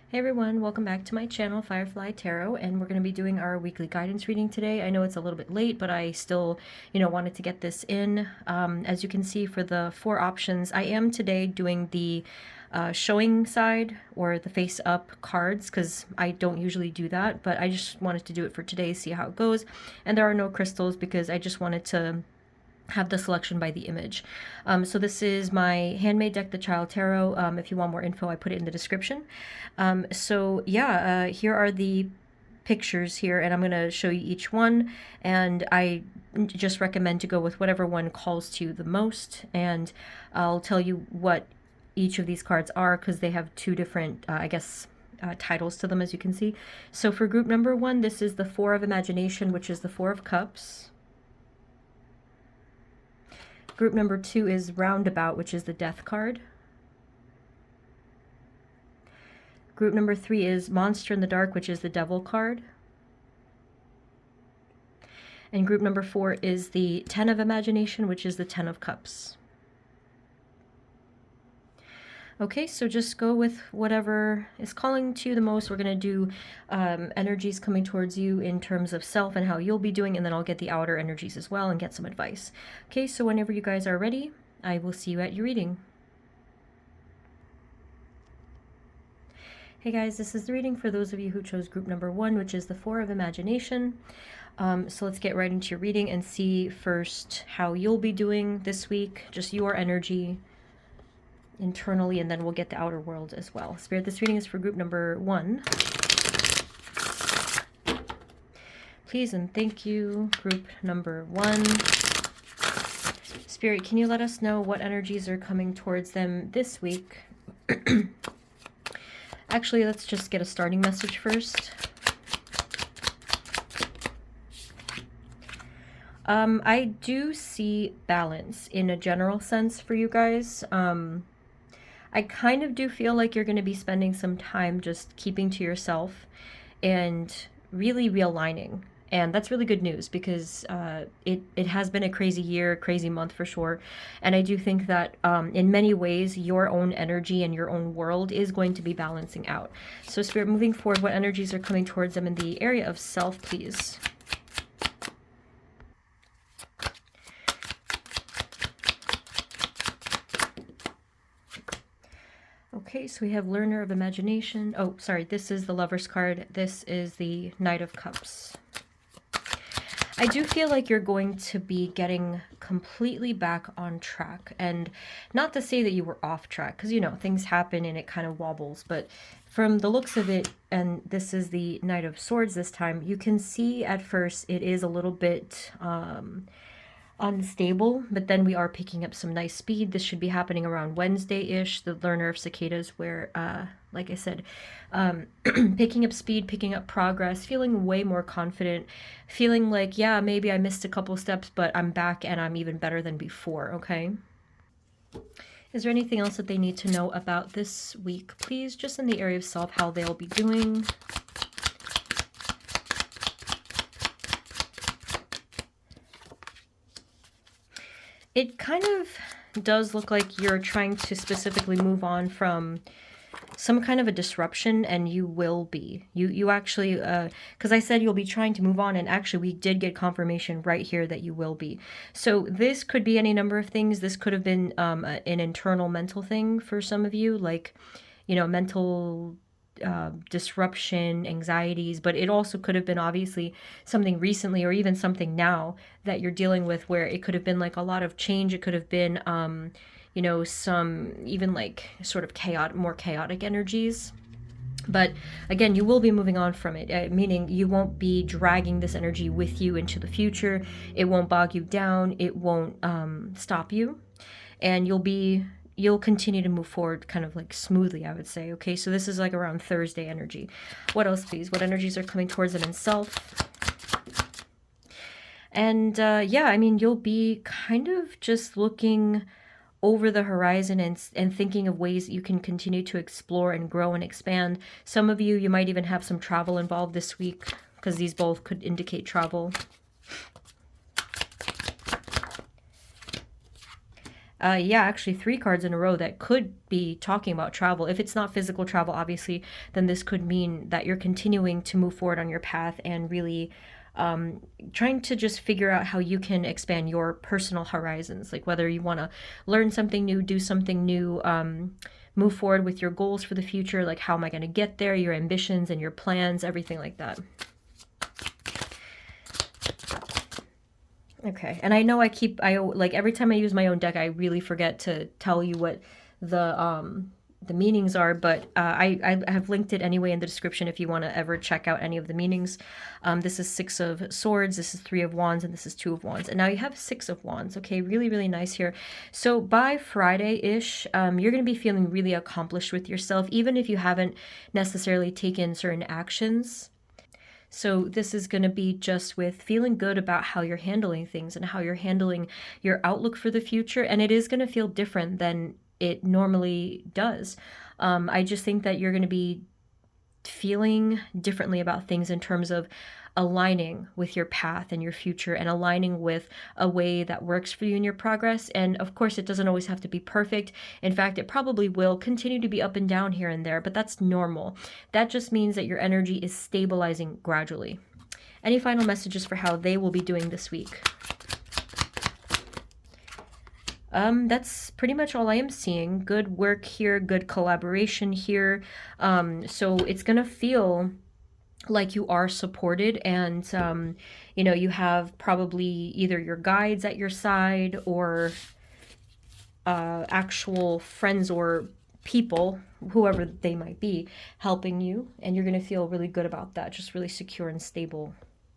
Hey everyone, welcome back to my channel, Firefly Tarot, and we're going to be doing our weekly guidance reading today. I know it's a little bit late, but I still, wanted to get this in. As you can see for the 4 options, I am today doing the showing side or the face up cards because I don't usually do that, but I just wanted to do it for today, see how it goes. And there are no crystals because I just wanted to have the selection by the image. So this is my handmade deck, the Child Tarot. If you want more info, I put it in the description. Here are the pictures here, and I'm going to show you each one, and I just recommend to go with whatever one calls to you the most, and I'll tell you what each of these cards are because they have 2 different, titles to them, as you can see. So for group number 1, this is the 4 of Imagination, which is the 4 of Cups. Group number 2 is Roundabout, which is the Death card. Group number 3 is Monster in the Dark, which is the Devil card. And group number 4 is the 10 of Imagination, which is the 10 of Cups. Okay, so just go with whatever is calling to you the most. We're going to do energies coming towards you in terms of self and how you'll be doing, and then I'll get the outer energies as well and get some advice. Okay, so whenever you guys are ready, I will see you at your reading. Hey guys, this is the reading for those of you who chose group number 1, which is the 4 of Imagination. So let's get right into your reading and see first how you'll be doing this week, just your energy internally, and then we'll get the outer world as well. Spirit, this reading is for group number 1. Please and thank you, group number 1. Spirit, can you let us know what energies are coming towards them this week? Actually, let's just get a starting message first. I do see balance in a general sense for you guys. I kind of do feel like you're going to be spending some time just keeping to yourself and really realigning. And that's really good news because it has been a crazy year, crazy month for sure. And I do think that in many ways, your own energy and your own world is going to be balancing out. So Spirit, moving forward, what energies are coming towards them in the area of self, please? Okay, so we have Learner of Imagination. Oh, sorry, this is the Lover's card. This is the Knight of Cups. I do feel like you're going to be getting completely back on track. And not to say that you were off track, because, things happen and it kind of wobbles. But from the looks of it, and this is the Knight of Swords this time, you can see at first it is a little bit unstable, but then we are picking up some nice speed. This should be happening around Wednesday-ish, the Learner of Cicadas, where, like I said, picking up speed, picking up progress, feeling way more confident, feeling like, yeah, maybe I missed a couple steps, but I'm back and I'm even better than before, okay? Is there anything else that they need to know about this week, please? Just in the area of self, how they'll be doing. It kind of does look like you're trying to specifically move on from some kind of a disruption, and you will be. You actually, because I said you'll be trying to move on, and actually we did get confirmation right here that you will be. So this could be any number of things. This could have been an internal mental thing for some of you, like, mental disruption, anxieties, but it also could have been obviously something recently or even something now that you're dealing with where it could have been like a lot of change. It could have been, some even like sort of more chaotic energies. But again, you will be moving on from it, meaning you won't be dragging this energy with you into the future. It won't bog you down. It won't stop you. And you'll continue to move forward kind of like smoothly, I would say. Okay, so this is like around Thursday energy. What else, please? What energies are coming towards them in self? And you'll be kind of just looking over the horizon and thinking of ways that you can continue to explore and grow and expand. Some of you might even have some travel involved this week because these both could indicate travel. Yeah, actually, 3 cards in a row that could be talking about travel. If it's not physical travel, obviously, then this could mean that you're continuing to move forward on your path and really trying to just figure out how you can expand your personal horizons. Like whether you want to learn something new, do something new, move forward with your goals for the future. Like, how am I going to get there? Your ambitions and your plans, everything like that. Okay, and I know I like every time I use my own deck, I really forget to tell you what the meanings are, but I have linked it anyway in the description if you want to ever check out any of the meanings. This is 6 of Swords, this is 3 of Wands, and this is 2 of Wands, and now you have 6 of Wands. Okay, really, really nice here. So by Friday-ish, you're going to be feeling really accomplished with yourself, even if you haven't necessarily taken certain actions. So this is going to be just with feeling good about how you're handling things and how you're handling your outlook for the future. And it is going to feel different than it normally does. I just think that you're going to be feeling differently about things in terms of aligning with your path and your future and aligning with a way that works for you in your progress. And of course, it doesn't always have to be perfect. In fact, it probably will continue to be up and down here and there, but that's normal. That just means that your energy is stabilizing gradually. Any final messages for how they will be doing this week? That's pretty much all I am seeing. Good work here, good collaboration here. So it's gonna feel like you are supported, and you know, you have probably either your guides at your side or actual friends or people, whoever they might be, helping you, and you're going to feel really good about that, just really secure and stable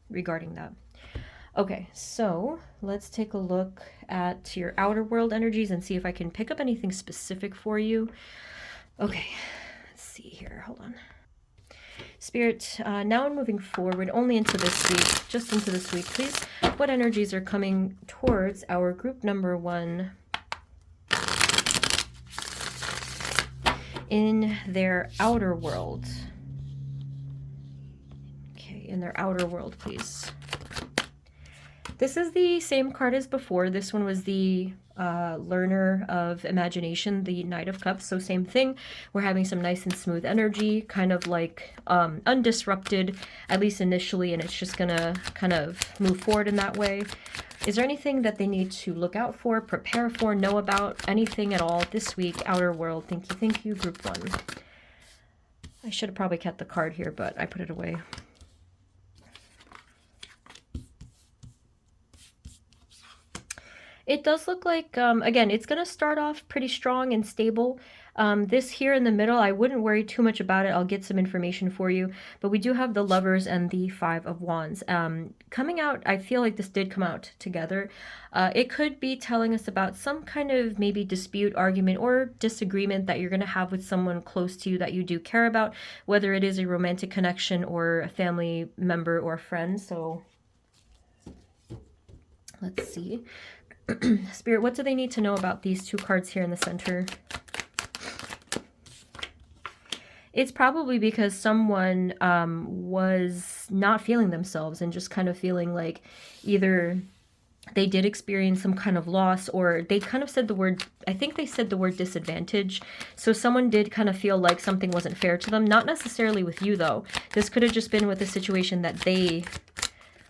regarding that. Okay, so let's take a look at your outer world energies and see if I can pick up anything specific for you. Okay, let's see here, hold on. Spirit, now I'm moving forward only into this week, just into this week, please. What energies are coming towards our group number 1 in their outer world? Okay, in their outer world, please. This is the same card as before. This one was the learner of imagination, the Knight of Cups. So same thing. We're having some nice and smooth energy, kind of like undisrupted, at least initially, and it's just gonna kind of move forward in that way. Is there anything that they need to look out for, prepare for, know about, anything at all this week? Outer world. Thank you, group 1. I should have probably kept the card here, but I put it away. It does look like, again, it's going to start off pretty strong and stable. This here in the middle, I wouldn't worry too much about it. I'll get some information for you. But we do have the Lovers and the 5 of Wands. Coming out, I feel like this did come out together. It could be telling us about some kind of maybe dispute, argument, or disagreement that you're going to have with someone close to you that you do care about, whether it is a romantic connection or a family member or friend. So let's see. Spirit, what do they need to know about these 2 cards here in the center? It's probably because someone was not feeling themselves and just kind of feeling like either they did experience some kind of loss, or they kind of said the word, I think they said the word disadvantage. So someone did kind of feel like something wasn't fair to them. Not necessarily with you, though. This could have just been with a situation that they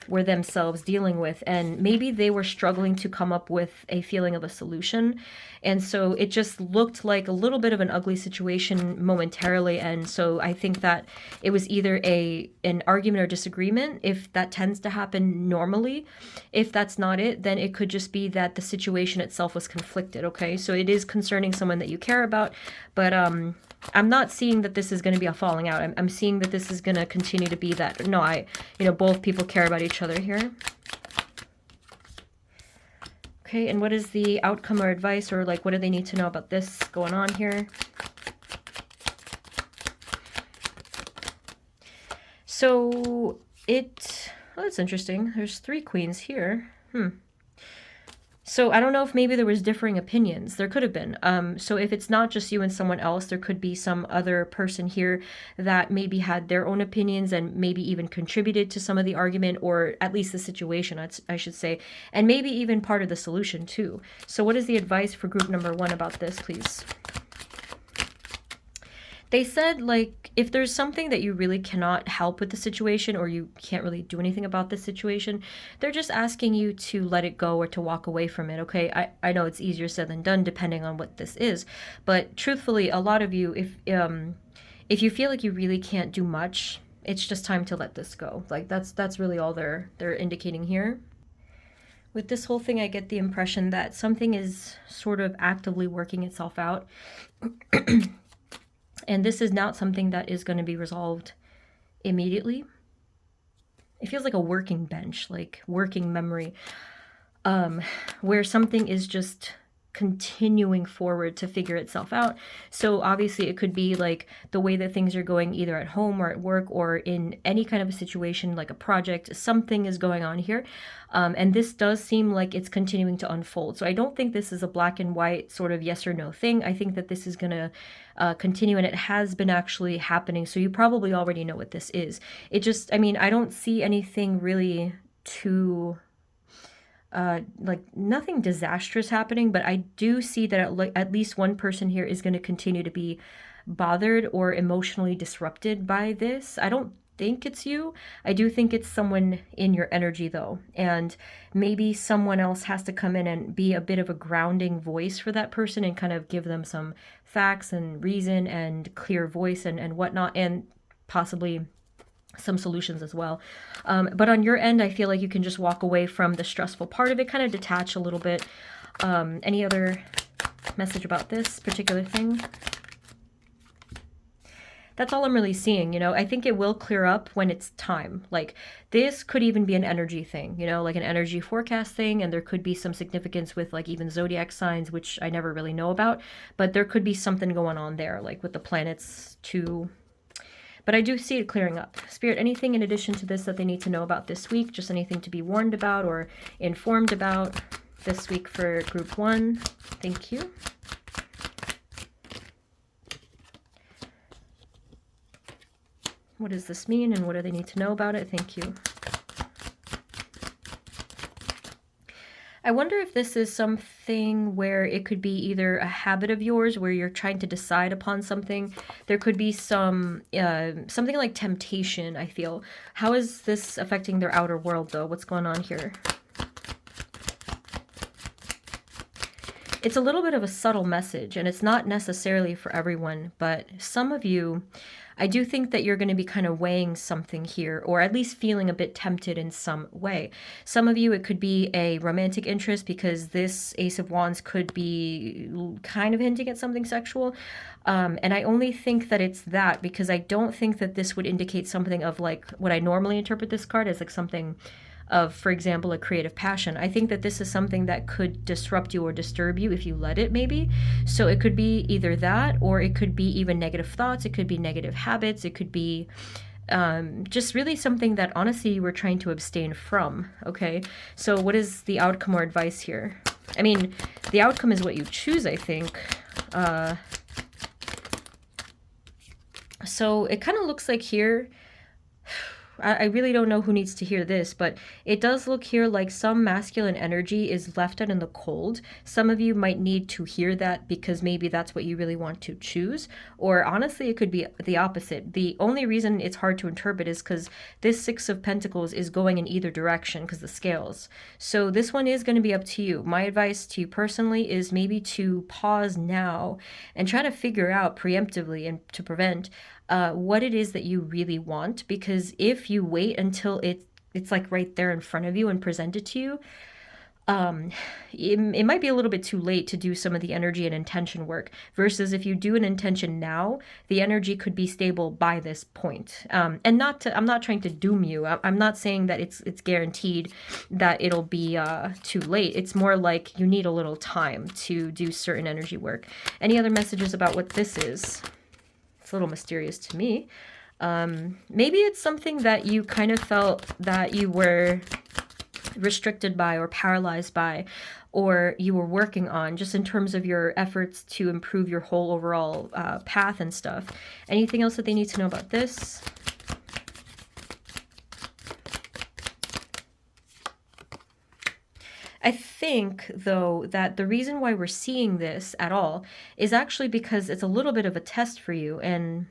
were themselves dealing with, and maybe they were struggling to come up with a feeling of a solution, and so it just looked like a little bit of an ugly situation momentarily. And so I think that it was either an argument or disagreement, if that tends to happen normally. If that's not it, then it could just be that the situation itself was conflicted. Okay, so it is concerning someone that you care about, but I'm not seeing that this is going to be a falling out. I'm seeing that this is going to continue to be that, no, both people care about each other here. Okay, and what is the outcome or advice, or like what do they need to know about this going on here? So that's interesting. There's 3 queens here. So So I don't know if maybe there was differing opinions. There could have been. So if it's not just you and someone else, there could be some other person here that maybe had their own opinions and maybe even contributed to some of the argument, or at least the situation, I should say, and maybe even part of the solution too. So what is the advice for group number 1 about this, please? They said, like, if there's something that you really cannot help with the situation, or you can't really do anything about the situation, they're just asking you to let it go or to walk away from it, okay? I know it's easier said than done depending on what this is, but truthfully, a lot of you, if you feel like you really can't do much, it's just time to let this go. Like, that's really all they're indicating here. With this whole thing, I get the impression that something is sort of actively working itself out. And this is not something that is going to be resolved immediately. It feels like a working bench, like working memory, where something is just continuing forward to figure itself out. So obviously it could be like the way that things are going either at home or at work or in any kind of a situation, like a project, something is going on here. And this does seem like it's continuing to unfold. So I don't think this is a black and white sort of yes or no thing. I think that this is going to continue, and it has been actually happening. So you probably already know what this is. It just, I mean, I don't see anything really too like nothing disastrous happening, but I do see that at least one person here is going to continue to be bothered or emotionally disrupted by this. I don't think it's you. I do think it's someone in your energy though, and maybe someone else has to come in and be a bit of a grounding voice for that person and kind of give them some facts and reason and clear voice and whatnot, and possibly some solutions as well. But on your end, I feel like you can just walk away from the stressful part of it, kind of detach a little bit. Any other message about this particular thing? That's all I'm really seeing, you know. I think it will clear up when it's time. Like, this could even be an energy thing, you know, like an energy forecast thing, and there could be some significance with like even zodiac signs, which I never really know about, but there could be something going on there, like with the planets too. But I do see it clearing up. Spirit, anything in addition to this that they need to know about this week? Just anything to be warned about or informed about this week for group 1? Thank you. What does this mean and what do they need to know about it? Thank you. I wonder if this is something where it could be either a habit of yours where you're trying to decide upon something. There could be some something like temptation, I feel. How is this affecting their outer world though? What's going on here? It's a little bit of a subtle message, and it's not necessarily for everyone, but some of you, I do think that you're going to be kind of weighing something here, or at least feeling a bit tempted in some way. Some of you, it could be a romantic interest, because this Ace of Wands could be kind of hinting at something sexual. And I only think that it's that because I don't think that this would indicate something of like what I normally interpret this card as, like something of, for example, a creative passion. I think that this is something that could disrupt you or disturb you if you let it, maybe. So it could be either that, or it could be even negative thoughts. It could be negative habits. It could be just really something that honestly you were trying to abstain from. Okay, so what is the outcome or advice here? I mean, the outcome is what you choose, I think. So it kind of looks like here, I really don't know who needs to hear this, but it does look here like some masculine energy is left out in the cold. Some of you might need to hear that because maybe that's what you really want to choose. Or honestly, it could be the opposite. The only reason it's hard to interpret is because this Six of Pentacles is going in either direction because the scales. So this one is going to be up to you. My advice to you personally is maybe to pause now and try to figure out preemptively and to prevent what it is that you really want, because if you wait until it's like right there in front of you and presented to you, it might be a little bit too late to do some of the energy and intention work, versus if you do an intention now, the energy could be stable by this point. And I'm not trying to doom you. I'm not saying that it's guaranteed that it'll be too late. It's more like you need a little time to do certain energy work. Any other messages about what this is? A little mysterious to me. Maybe it's something that you kind of felt that you were restricted by or paralyzed by, or you were working on, just in terms of your efforts to improve your whole overall path and stuff. Anything else that they need to know about this? I think, though, that the reason why we're seeing this at all is actually because it's a little bit of a test for you. And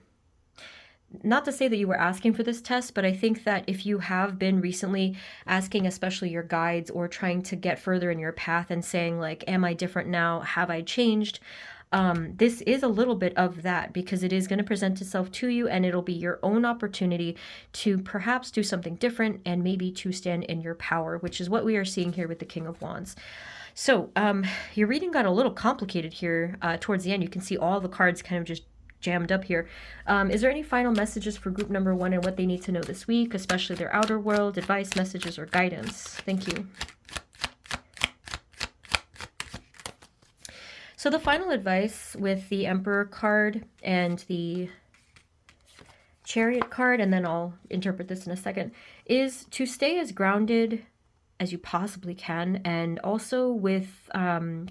not to say that you were asking for this test, but I think that if you have been recently asking, especially your guides, or trying to get further in your path and saying, like, am I different now? Have I changed? This is a little bit of that, because it is going to present itself to you, and it'll be your own opportunity to perhaps do something different and maybe to stand in your power, which is what we are seeing here with the King of Wands. So your reading got a little complicated here towards the end. You can see all the cards kind of just jammed up here. Is there any final messages for group number 1 and what they need to know this week, especially their outer world, advice, messages, or guidance? Thank you. So the final advice with the Emperor card and the Chariot card, and then I'll interpret this in a second, is to stay as grounded as you possibly can, and also with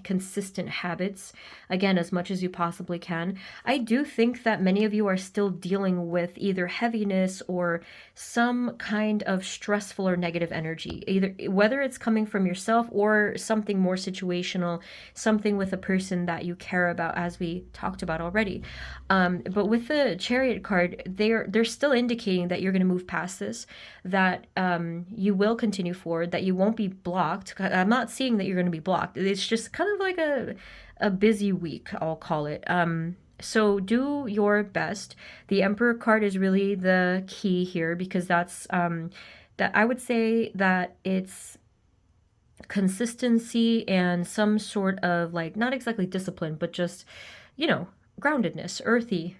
consistent habits, again, as much as you possibly can. I do think that many of you are still dealing with either heaviness or some kind of stressful or negative energy, either whether it's coming from yourself or something more situational, something with a person that you care about, as we talked about already. But with the Chariot card, they're still indicating that you're going to move past this, that you will continue forward, that you won't be blocked. I'm not seeing that you're going to be blocked. It's just kind of like a busy week, I'll call it. So do your best. The Emperor card is really the key here, because that's that I would say that it's consistency and some sort of, like, not exactly discipline, but just, groundedness, earthy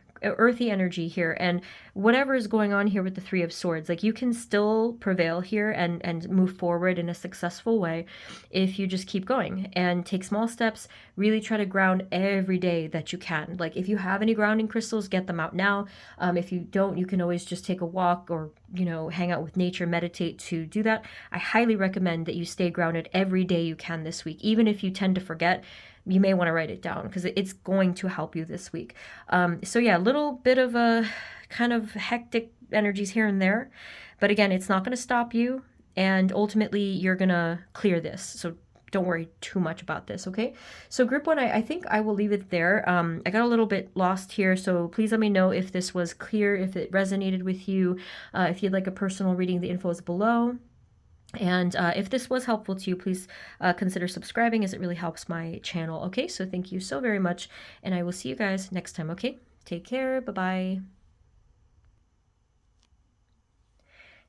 energy here. And whatever is going on here with the Three of Swords, like, you can still prevail here and move forward in a successful way if you just keep going and take small steps. Really try to ground every day that you can. Like, if you have any grounding crystals, get them out now. If you don't, you can always just take a walk or hang out with nature, meditate to do that. I highly recommend that you stay grounded every day you can this week. Even if you tend to forget, you may want to write it down, because it's going to help you this week. So yeah, a little bit of a kind of hectic energies here and there, but again, it's not going to stop you, and ultimately you're going to clear this. So don't worry too much about this, okay? So group 1, I think I will leave it there. I got a little bit lost here, so please let me know if this was clear, if it resonated with you. If you'd like a personal reading, the info is below. And if this was helpful to you, please consider subscribing, as it really helps my channel. Okay, so thank you so very much, and I will see you guys next time. Okay, take care. Bye-bye.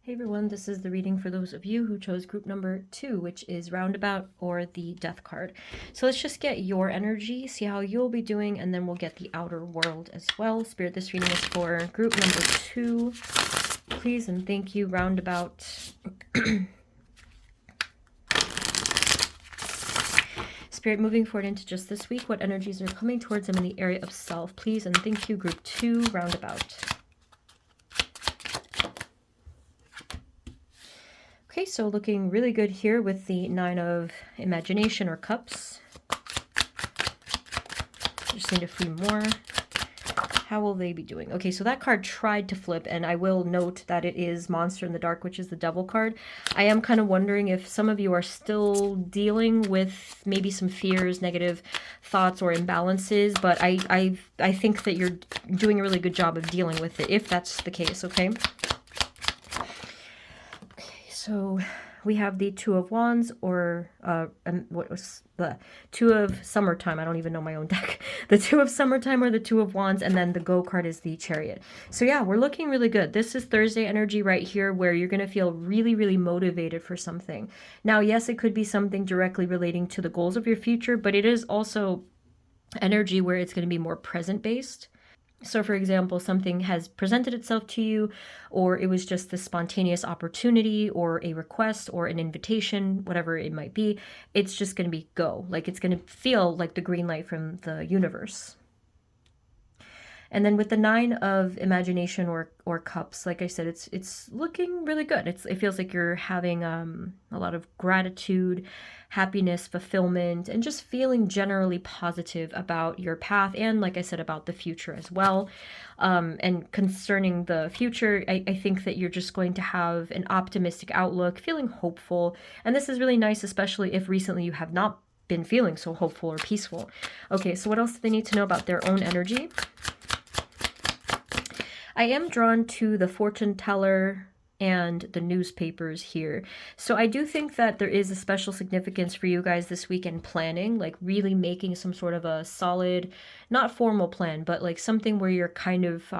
Hey everyone, this is the reading for those of you who chose group number 2, which is Roundabout, or the Death card. So let's just get your energy, see how you'll be doing, and then we'll get the outer world as well. Spirit, this reading is for group number 2. Please and thank you, Roundabout. Spirit, moving forward into just this week, what energies are coming towards them in the area of self? Please and thank you, group 2, Roundabout. Okay, so looking really good here with the 9 of Imagination, or Cups. Just need a few more. How will they be doing? Okay, so that card tried to flip, and I will note that it is Monster in the Dark, which is the Devil card. I am kind of wondering if some of you are still dealing with maybe some fears, negative thoughts, or imbalances, but I think that you're doing a really good job of dealing with it, if that's the case, okay? Okay, so we have the Two of Wands, or what was the Two of Summertime? I don't even know my own deck. The Two of Summertime, or the Two of Wands, and then the Go card is the Chariot. So yeah, we're looking really good. This is Thursday energy right here, where you're going to feel really, really motivated for something. Now, yes, it could be something directly relating to the goals of your future, but it is also energy where it's going to be more present-based. So for example, something has presented itself to you, or it was just this spontaneous opportunity, or a request, or an invitation, whatever it might be. It's just going to be go. Like, it's going to feel like the green light from the universe. And then with the Nine of Imagination or Cups, like I said, it's looking really good. It feels like you're having a lot of gratitude, happiness, fulfillment, and just feeling generally positive about your path, and like I said, about the future as well. And concerning the future, I think that you're just going to have an optimistic outlook, feeling hopeful. And this is really nice, especially if recently you have not been feeling so hopeful or peaceful. Okay, so what else do they need to know about their own energy? I am drawn to the fortune teller and the newspapers here. So I do think that there is a special significance for you guys this week in planning, like really making some sort of a solid, not formal plan, but like something where you're kind of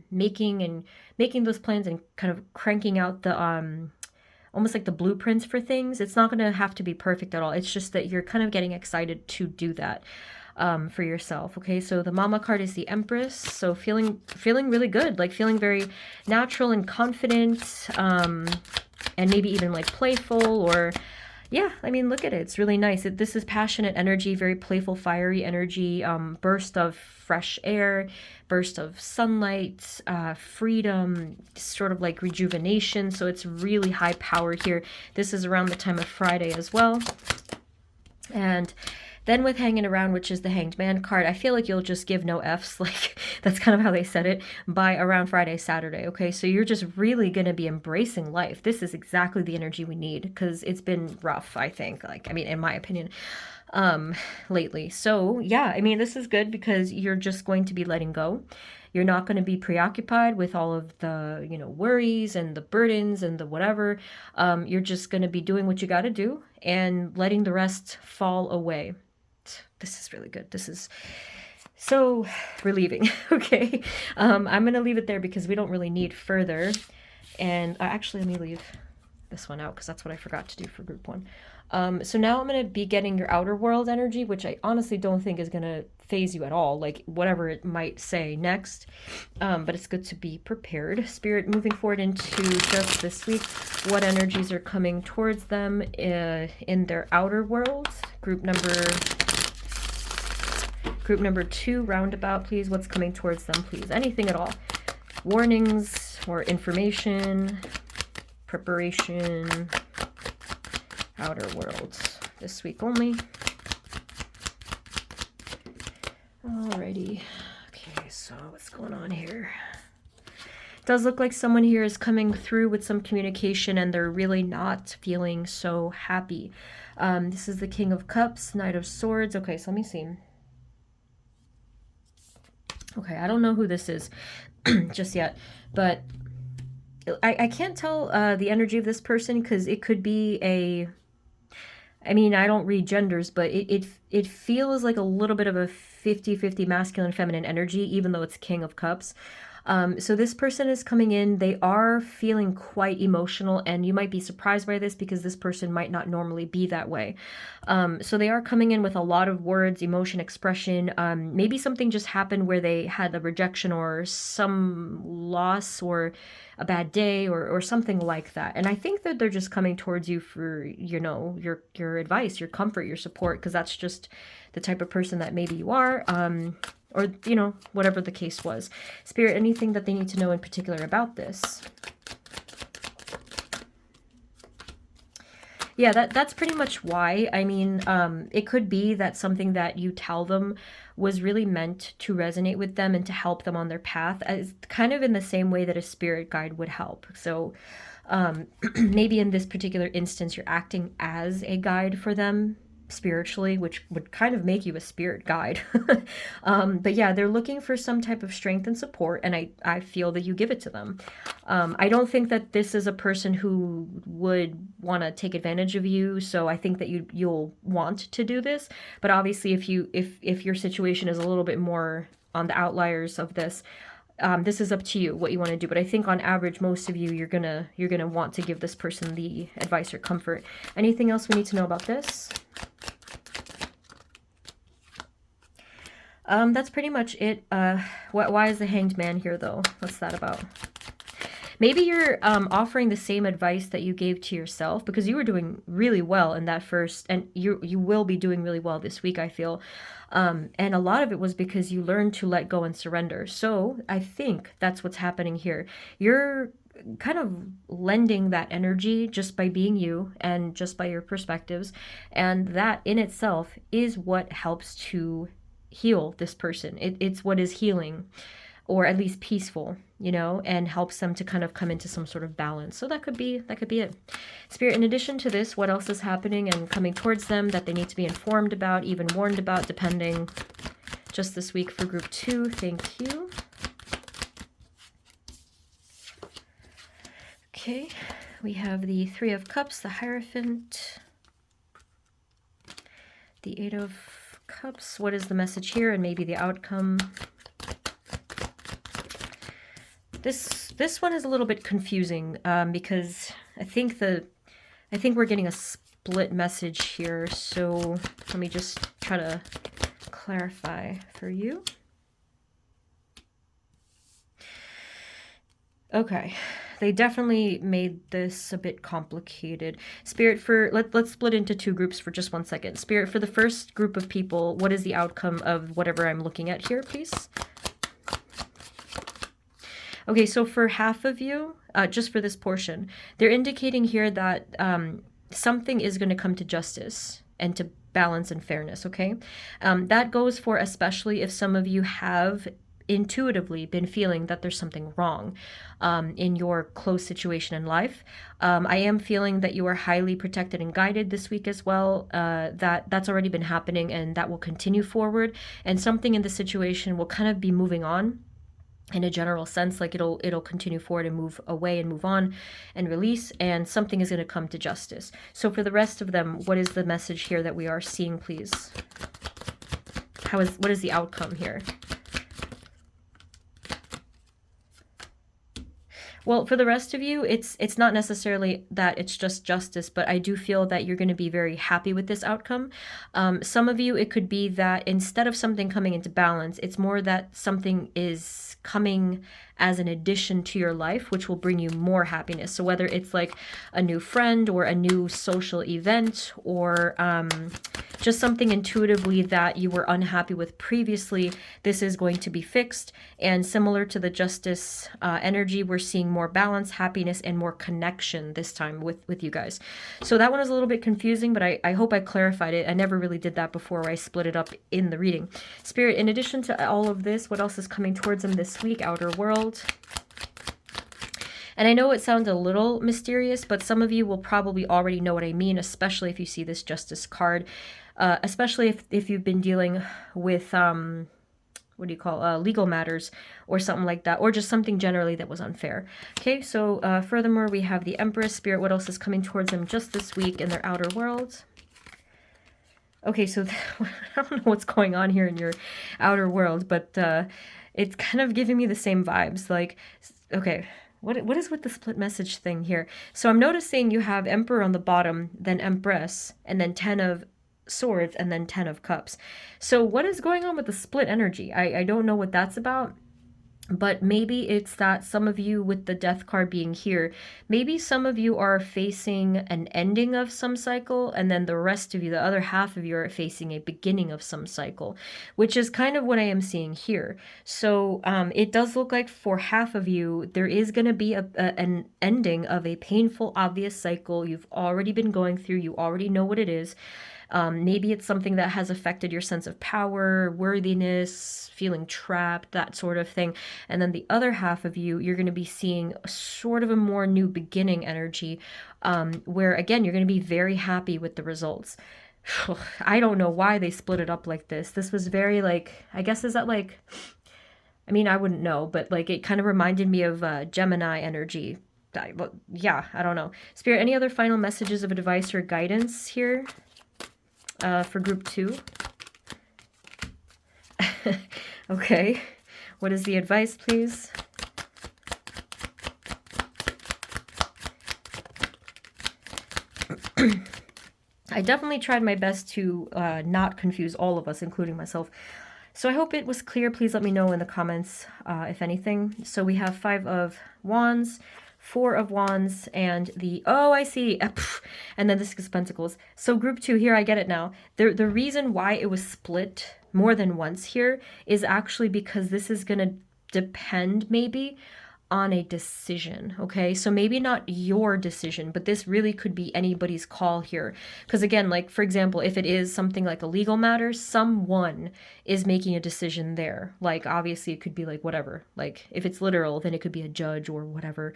making those plans and kind of cranking out the almost like the blueprints for things. It's not going to have to be perfect at all. It's just that you're kind of getting excited to do that for yourself. Okay, so the Mama card is the Empress. So feeling really good, like feeling very natural and confident, and maybe even like playful, or yeah, I mean, look at it. It's really nice. This is passionate energy, very playful, fiery energy, burst of fresh air, burst of sunlight, freedom, sort of like rejuvenation. So it's really high powered here. This is around the time of Friday as well. And then with Hanging Around, which is the Hanged Man card, I feel like you'll just give no Fs, like that's kind of how they said it, by around Friday, Saturday, okay? So you're just really going to be embracing life. This is exactly the energy we need, because it's been rough, I think, like, I mean, in my opinion, lately. So yeah, I mean, this is good because you're just going to be letting go. You're not going to be preoccupied with all of the, worries and the burdens and the whatever. You're just going to be doing what you got to do and letting the rest fall away. This is really good. This is so relieving. Okay. I'm going to leave it there because we don't really need further. And actually, let me leave this one out because that's what I forgot to do for group one. So now I'm going to be getting your outer world energy, which I honestly don't think is going to phase you at all, like whatever it might say next. But it's good to be prepared. Spirit, moving forward into just this week, what energies are coming towards them in their outer world? Group number 2, Roundabout, please. What's coming towards them, please? Anything at all. Warnings or information, preparation, outer worlds this week only. Alrighty. Okay, so what's going on here? It does look like someone here is coming through with some communication and they're really not feeling so happy. This is the King of Cups, Knight of Swords. Okay, so let me see. Okay, I don't know who this is just yet, but I can't tell the energy of this person because it could be I mean, I don't read genders, but it feels like a little bit of a 50-50 masculine feminine energy, even though it's King of Cups. So this person is coming in, they are feeling quite emotional, and you might be surprised by this because this person might not normally be that way. So they are coming in with a lot of words, emotion, expression. Maybe something just happened where they had a rejection or some loss or a bad day or something like that. And I think that they're just coming towards you for, your advice, your comfort, your support, because that's just the type of person that maybe you are. Or, whatever the case was. Spirit, anything that they need to know in particular about this? Yeah, that's pretty much why. I mean, it could be that something that you tell them was really meant to resonate with them and to help them on their path, as kind of in the same way that a spirit guide would help. So maybe in this particular instance, you're acting as a guide for them spiritually, which would kind of make you a spirit guide. But yeah, they're looking for some type of strength and support, and I feel that you give it to them. I don't think that this is a person who would want to take advantage of you, so I think that you'll want to do this. But obviously, if your situation is a little bit more on the outliers of this, this is up to you what you want to do. But I think on average, most of you, you're gonna want to give this person the advice or comfort. Anything else we need to know about this? That's pretty much it. Why is the Hanged Man here, though? What's that about? Maybe you're offering the same advice that you gave to yourself, because you were doing really well in that first, and you will be doing really well this week, I feel. And a lot of it was because you learned to let go and surrender. So I think that's what's happening here. You're kind of lending that energy just by being you and just by your perspectives. And that in itself is what helps to heal this person. It's what is healing, or at least peaceful, and helps them to kind of come into some sort of balance. So that could be it. Spirit, in addition to this, what else is happening and coming towards them that they need to be informed about, even warned about, depending, just this week for group 2? Thank you. Okay, we have the 3 of Cups, the Hierophant, the 8 of Cups. What is the message here and maybe the outcome? This one is a little bit confusing because I think we're getting a split message here. So let me just try to clarify for you. Okay, they definitely made this a bit complicated. Spirit, let's split into 2 groups for just 1 second. Spirit, for the first group of people, what is the outcome of whatever I'm looking at here, please? Okay, so for half of you, just for this portion, they're indicating here that something is going to come to justice and to balance and fairness, okay? That goes for especially if some of you have intuitively been feeling that there's something wrong in your close situation in life. I am feeling that you are highly protected and guided this week as well. That's already been happening, and that will continue forward. And something in the situation will kind of be moving on in a general sense, like it'll continue forward and move away and move on and release, and something is going to come to justice. So for the rest of them, what is the message here that we are seeing, please? What is the outcome here? Well, for the rest of you, it's not necessarily that it's just justice, but I do feel that you're going to be very happy with this outcome. Some of you, it could be that instead of something coming into balance, it's more that something is coming as an addition to your life, which will bring you more happiness. So whether it's like a new friend or a new social event, or just something intuitively that you were unhappy with previously, this is going to be fixed. And similar to the justice energy, we're seeing more balance, happiness, and more connection this time with you guys. So that one is a little bit confusing, but I hope I clarified it. I never really did that before, where I split it up in the reading. Spirit, in addition to all of this, what else is coming towards them this week? Outer world. And I know it sounds a little mysterious, but some of you will probably already know what I mean, especially if you see this justice card, especially if you've been dealing with legal matters or something like that, or just something generally that was unfair. Okay, so furthermore, we have the Empress. Spirit, what else is coming towards them just this week in their outer world? Okay, so I don't know what's going on here in your outer world, but it's kind of giving me the same vibes. Like, okay, what is with the split message thing here? So I'm noticing you have Emperor on the bottom, then Empress, and then 10 of Swords, and then 10 of Cups. So what is going on with the split energy? I don't know what that's about. But maybe it's that some of you, with the Death card being here, maybe some of you are facing an ending of some cycle, and then the rest of you, the other half of you, are facing a beginning of some cycle, which is kind of what I am seeing here. So it does look like for half of you, there is going to be an ending of a painful, obvious cycle you've already been going through. You already know what it is. Maybe it's something that has affected your sense of power, worthiness, feeling trapped, that sort of thing. And then the other half of you, you're going to be seeing sort of a more new beginning energy, where, again, you're going to be very happy with the results. I don't know why they split it up like this. This was very, like, I guess, is that like, I mean, I wouldn't know, but like it kind of reminded me of Gemini energy. Yeah, I don't know. Spirit, any other final messages of advice or guidance here? For group 2. Okay. What is the advice, please? I definitely tried my best to not confuse all of us, including myself. So I hope it was clear. Please let me know in the comments if anything. So we have 5 of Wands, 4 of Wands, and the, oh, I see, and then the 6 of Pentacles. So group 2, here, I get it now. The reason why it was split more than once here is actually because this is going to depend maybe on a decision, okay? So maybe not your decision, but this really could be anybody's call here. Because again, like for example, if it is something like a legal matter, someone is making a decision there. Like obviously it could be like whatever. Like if it's literal, then it could be a judge or whatever.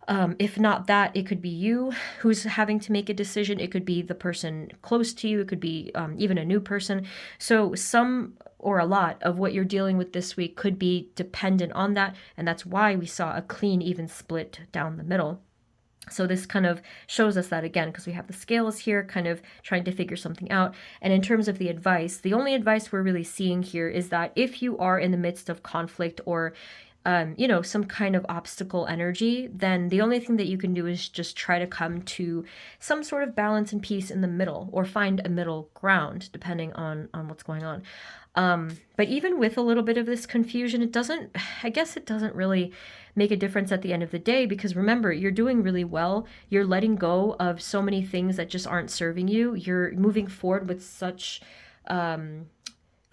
If not that, it could be you who's having to make a decision. It could be the person close to you. It could be even a new person. So some or a lot of what you're dealing with this week could be dependent on that. And that's why we saw a clean, even split down the middle. So this kind of shows us that again, because we have the scales here kind of trying to figure something out. And in terms of the advice, the only advice we're really seeing here is that if you are in the midst of conflict or you know, some kind of obstacle energy, then the only thing that you can do is just try to come to some sort of balance and peace in the middle, or find a middle ground, depending on what's going on. But even with a little bit of this confusion, it doesn't, I guess it doesn't really make a difference at the end of the day, because remember, you're doing really well. You're letting go of so many things that just aren't serving you. You're moving forward with such kind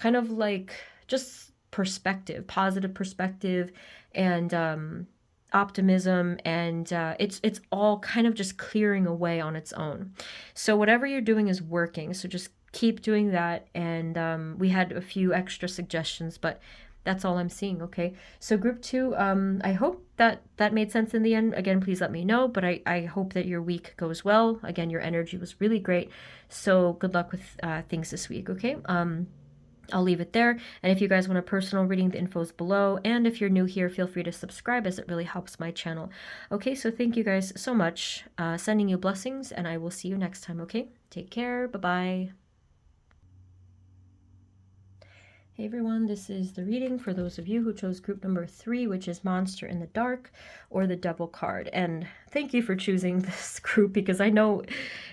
of like just perspective, positive perspective, and optimism, and it's all kind of just clearing away on its own. So whatever you're doing is working, so just keep doing that. And we had a few extra suggestions, but that's all I'm seeing. Okay, so group 2, I hope that made sense in the end. Again, please let me know, but I hope that your week goes well. Again, your energy was really great, so good luck with things this week. Okay, I'll leave it there. And if you guys want a personal reading, the info is below. And if you're new here, feel free to subscribe, as it really helps my channel. Okay, so thank you guys so much. Sending you blessings, and I will see you next time, okay? Take care. Bye-bye. Hey everyone, this is the reading for those of you who chose group number 3, which is Monster in the Dark, or the Devil card. And thank you for choosing this group, because I know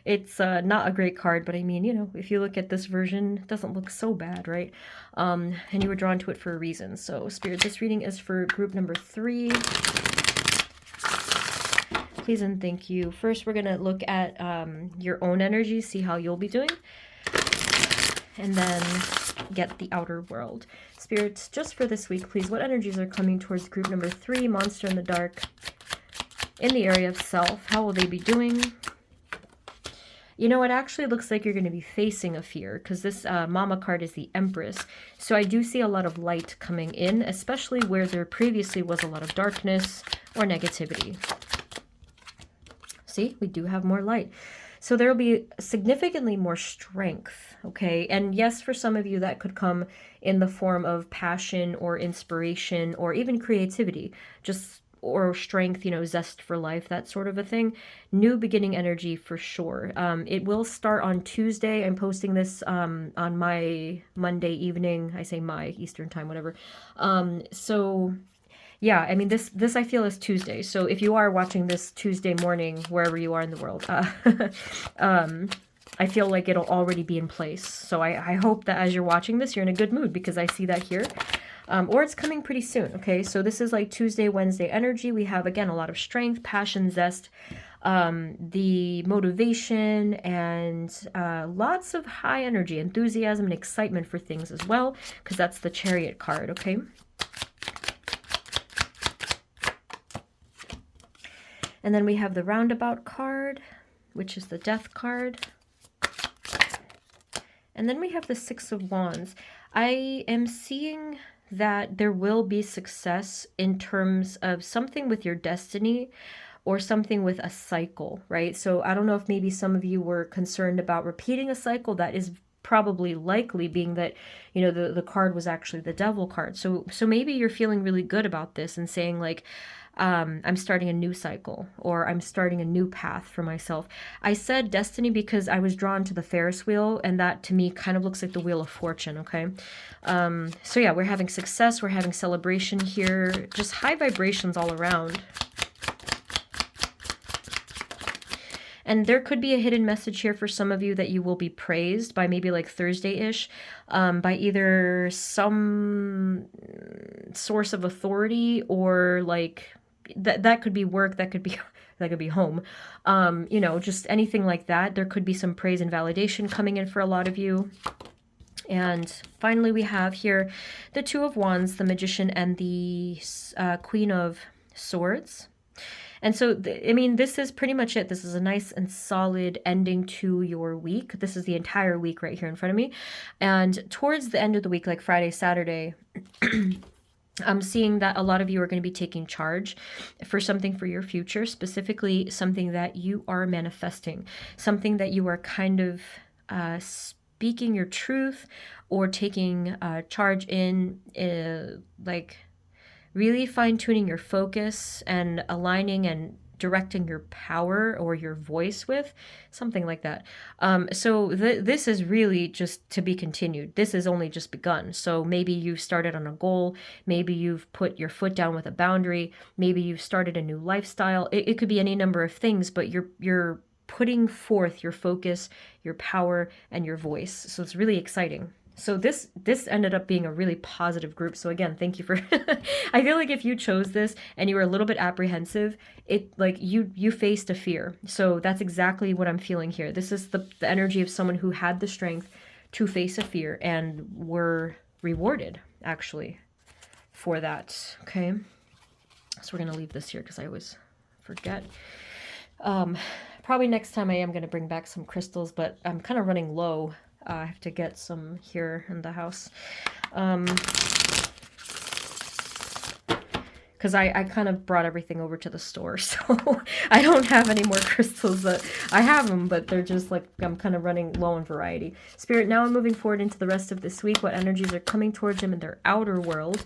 it's not a great card, but I mean, you know, if you look at this version, it doesn't look so bad, right? And you were drawn to it for a reason. So Spirit, this reading is for group number 3. Please and thank you. First, we're going to look at your own energy, see how you'll be doing, and then get the outer world. Spirits, just for this week, please, what energies are coming towards group number 3, Monster in the Dark, in the area of self? How will they be doing? You know, it actually looks like you're going to be facing a fear, because this Mama card is the Empress. So I do see a lot of light coming in, especially where there previously was a lot of darkness or negativity. See, we do have more light. So there will be significantly more strength, okay? And yes, for some of you, that could come in the form of passion or inspiration or even creativity, just or strength, you know, zest for life, that sort of a thing. New beginning energy for sure. It will start on Tuesday. I'm posting this on my Monday evening. I say my Eastern time, whatever. So yeah, I mean, this I feel is Tuesday. So if you are watching this Tuesday morning, wherever you are in the world, I feel like it'll already be in place. So I hope that as you're watching this, you're in a good mood, because I see that here. Or it's coming pretty soon, okay? So this is like Tuesday, Wednesday energy. We have, again, a lot of strength, passion, zest, the motivation, and lots of high energy, enthusiasm, and excitement for things as well, because that's the Chariot card, okay? And then we have the Roundabout card, which is the Death card. And then we have the Six of Wands. I am seeing that there will be success in terms of something with your destiny or something with a cycle, right? So I don't know if maybe some of you were concerned about repeating a cycle. That is probably likely, being that, you know, the card was actually the Devil card. So maybe you're feeling really good about this and saying like, I'm starting a new cycle, or I'm starting a new path for myself. I said destiny because I was drawn to the Ferris wheel, and that to me kind of looks like the Wheel of Fortune, okay? So yeah, we're having success, we're having celebration here, just high vibrations all around. And there could be a hidden message here for some of you that you will be praised by maybe like Thursday-ish, by either some source of authority, or like that could be work, that could be that could be home, you know, just anything like that. There could be some praise and validation coming in for a lot of you. And finally, we have here the Two of Wands, the Magician, and the Queen of Swords. And so, I mean, this is pretty much it. This is a nice and solid ending to your week. This is the entire week right here in front of me. And towards the end of the week, like Friday, Saturday, I'm seeing that a lot of you are going to be taking charge for something for your future, specifically something that you are manifesting, something that you are kind of speaking your truth, or taking charge in, like really fine-tuning your focus and aligning and directing your power or your voice with, something like that. So this is really just to be continued. This is only just begun. So maybe you've started on a goal, maybe you've put your foot down with a boundary, maybe you've started a new lifestyle. It could be any number of things, but you're putting forth your focus, your power, and your voice. So it's really exciting. So this ended up being a really positive group. So again, thank you for I feel like if you chose this and you were a little bit apprehensive, it like you faced a fear. So that's exactly what I'm feeling here. This is the energy of someone who had the strength to face a fear and were rewarded actually for that. Okay. So we're going to leave this here because I always forget. Probably next time I am going to bring back some crystals, but I'm kind of running low. I have to get some here in the house. Because I kind of brought everything over to the store, so I don't have any more crystals. I have them, but they're just like, I'm kind of running low on variety. Spirit, now I'm moving forward into the rest of this week. What energies are coming towards them in their outer world?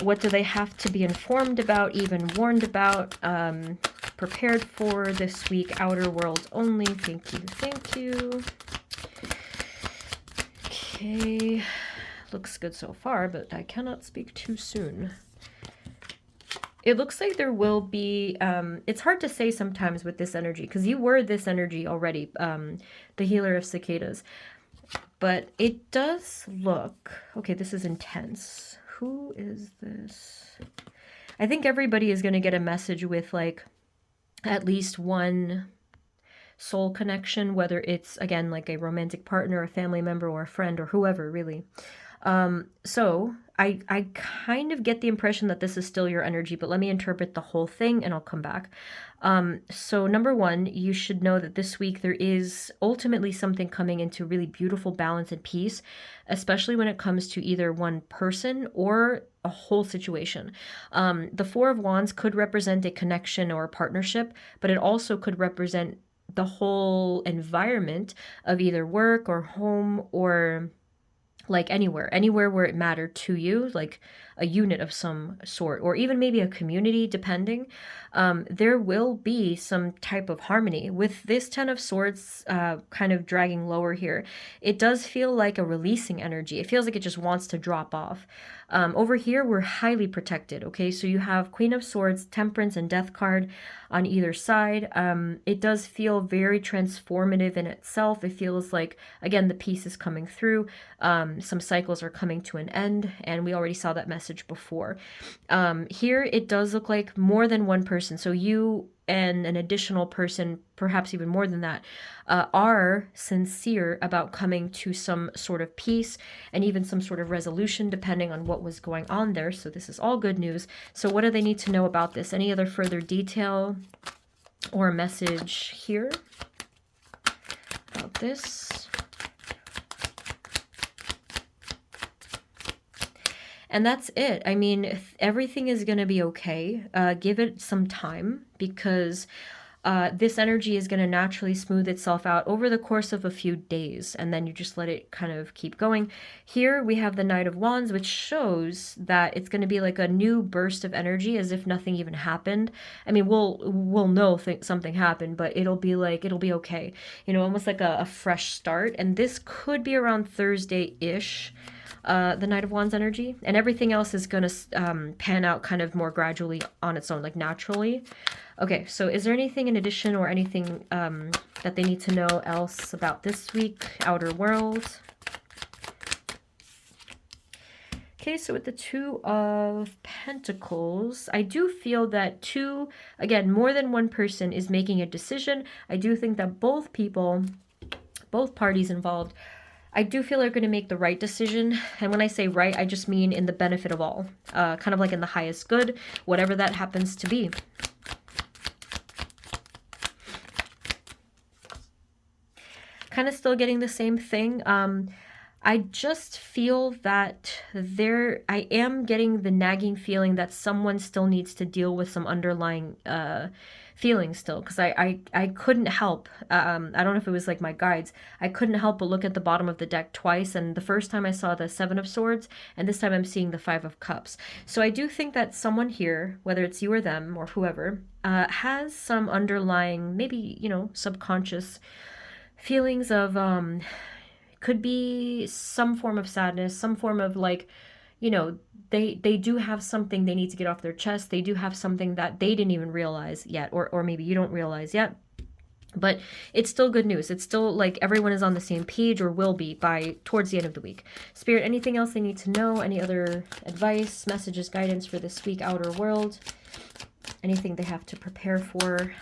What do they have to be informed about, even warned about, prepared for this week? Outer world only. Thank you, thank you. Okay, looks good so far, but I cannot speak too soon. It looks like there will be, it's hard to say sometimes with this energy, because you were this energy already, the healer of cicadas. But it does look, okay, this is intense. Who is this? I think everybody is going to get a message with like at least one soul connection, whether it's, again, like a romantic partner, a family member, or a friend, or whoever, really. So I kind of get the impression that this is still your energy, but let me interpret the whole thing and I'll come back. So number one, you should know that this week there is ultimately something coming into really beautiful balance and peace, especially when it comes to either one person or a whole situation. The Four of Wands could represent a connection or a partnership, but it also could represent the whole environment of either work or home, or like anywhere where it mattered to you, like a unit of some sort, or even maybe a community, depending. There will be some type of harmony. With this Ten of Swords kind of dragging lower here, it does feel like a releasing energy. It feels like it just wants to drop off. Over here, we're highly protected, okay? So you have Queen of Swords, Temperance, and Death card on either side. It does feel very transformative in itself. It feels like, again, the peace is coming through. Some cycles are coming to an end, and we already saw that message before. Here, it does look like more than one person. So you and an additional person, perhaps even more than that, are sincere about coming to some sort of peace and even some sort of resolution, depending on what was going on there. So this is all good news. So what do they need to know about this? Any other further detail or message here about this? And that's it. I mean, everything is going to be okay. Give it some time, because this energy is going to naturally smooth itself out over the course of a few days, and then you just let it kind of keep going. Here we have the Knight of Wands, which shows that it's going to be like a new burst of energy, as if nothing even happened. I mean, we'll know something happened, but it'll be like, it'll be okay. You know, almost like a fresh start. And this could be around Thursday-ish. the Knight of Wands energy, and everything else is going to pan out kind of more gradually on its own, like naturally. Okay, so is there anything in addition or anything that they need to know else about this week, outer world? Okay, so with the Two of Pentacles, I do feel that again, more than one person is making a decision. I do think that both people, both parties involved, I do feel they're going to make the right decision. And when I say right, I just mean in the benefit of all, kind of like in the highest good, whatever that happens to be. Kind of still getting the same thing. I just feel that I am getting the nagging feeling that someone still needs to deal with some underlying feelings still, because I couldn't help, I don't know if it was like my guides, I couldn't help but look at the bottom of the deck twice, and the first time I saw the Seven of Swords, and this time I'm seeing the Five of Cups. So I do think that someone here, whether it's you or them or whoever, has some underlying, maybe, subconscious feelings of could be some form of sadness, some form of like, they do have something they need to get off their chest. They do have something that they didn't even realize yet, or maybe you don't realize yet. But it's still good news. It's still like everyone is on the same page, or will be by towards the end of the week. Spirit, anything else they need to know? Any other advice, messages, guidance for this week, outer world? Anything they have to prepare for?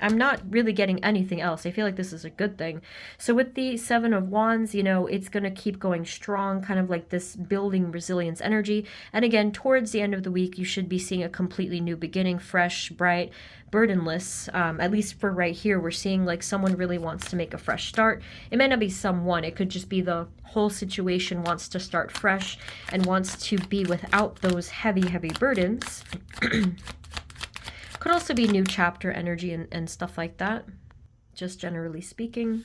I'm not really getting anything else. I feel like this is a good thing. So with the Seven of Wands, it's going to keep going strong, kind of like this building resilience energy. And again, towards the end of the week, you should be seeing a completely new beginning, fresh, bright, burdenless. At least for right here, we're seeing like someone really wants to make a fresh start. It might not be someone. It could just be the whole situation wants to start fresh and wants to be without those heavy, heavy burdens. Could also be new chapter energy and stuff like that, just generally speaking.